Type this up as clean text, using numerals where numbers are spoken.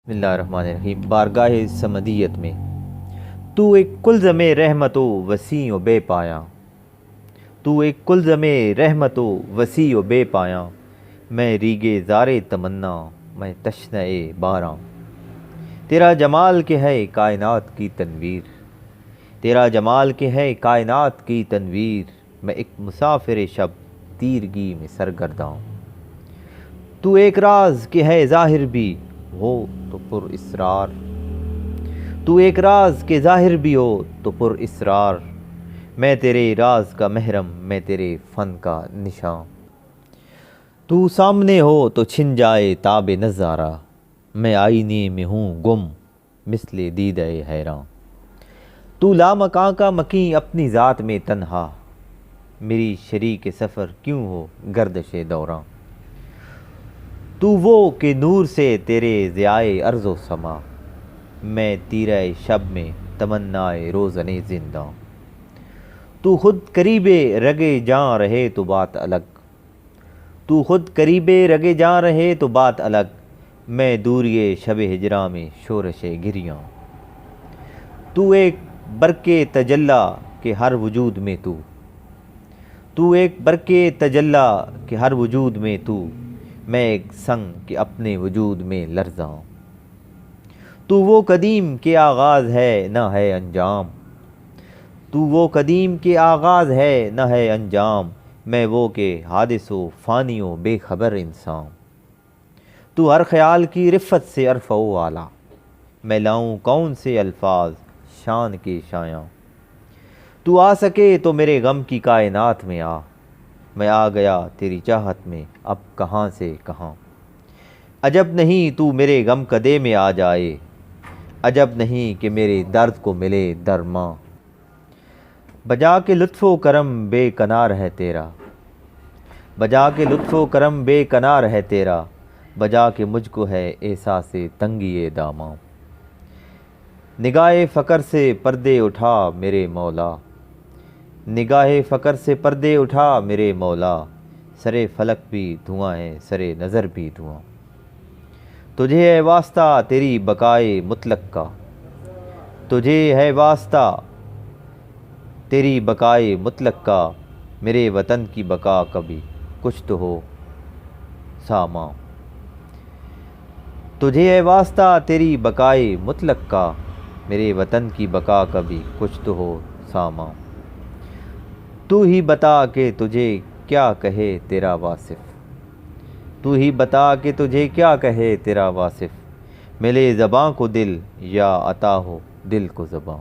بسم اللہ الرحمن الرحیم۔ بارگاہ سمدیت میں تو ایک کلزم رحمت و وسیع و بے پایا، تو ایک کلزم رحمت و وسیع و بے پایا، میں ریگے زار تمنا، میں تشنہ باراں، تیرا جمال کے ہے کائنات کی تنویر، تیرا جمال کے ہے کائنات کی تنویر، میں ایک مسافر شب تیرگی میں سرگرداں، تو ایک راز کے ہے ظاہر بھی ہو تو پر اسرار، تو ایک راز کے ظاہر بھی ہو تو پر اسرار، میں تیرے راز کا محرم، میں تیرے فن کا نشاں، تو سامنے ہو تو چھن جائے تاب نظارہ، میں آئینے میں ہوں گم مثل دیدہ حیراں، تو لامکاں کا مکیں اپنی ذات میں تنہا، میری شریک سفر کیوں ہو گردش دوراں، تو وہ کہ نور سے تیرے ضیائے ارض و سما، میں تیرہ شب میں تمنائے روزن زنداں، تو خود قریب رگے جاں رہے تو بات الگ، تو خود قریب رگے جاں رہے تو بات الگ، میں دوری شب ہجراں میں شورش گریاں، تو ایک برق تجلی کہ ہر وجود میں تو ایک برق تجلی کہ ہر وجود میں تو، میں ایک سنگ کہ اپنے وجود میں لرزاں، تو وہ قدیم کے آغاز ہے نہ ہے انجام، تو وہ قدیم کے آغاز ہے نہ ہے انجام، میں وہ کہ حادث و فانی و بے خبر انسان، تو ہر خیال کی رفت سے ارفع و اعلیٰ، میں لاؤں کون سے الفاظ شان کے شایاں، تو آ سکے تو میرے غم کی کائنات میں آ، میں آ گیا تیری چاہت میں اب کہاں سے کہاں، عجب نہیں تو میرے غم کدے میں آ جائے، عجب نہیں کہ میرے درد کو ملے درماں، بجا کے لطف و کرم بے کنار ہے تیرا، بجا کے لطف و کرم بے کنار ہے تیرا، بجا کے مجھ کو ہے احساس تنگی داماں، نگاہ فقر سے پردے اٹھا میرے مولا، نگاہ فقر سے پردے اٹھا میرے مولا، سرے فلک بھی دھواں ہے سرے نظر بھی دھواں، تجھے ہے واسطہ تیری بقائے مطلق کا، تجھے ہے واسطہ تیری بقائے مطلق کا، میرے وطن کی بقا کبھی کچھ تو ہو ساماں، تجھے ہے واسطہ تیری بقائے مطلق کا، میرے وطن کی بقا کبھی کچھ تو ہو ساماں، تو ہی بتا کہ تجھے کیا کہے تیرا واصف، تو ہی بتا کہ تجھے کیا کہے تیرا واصف، ملے زباں کو دل یا عطا ہو دل کو زباں۔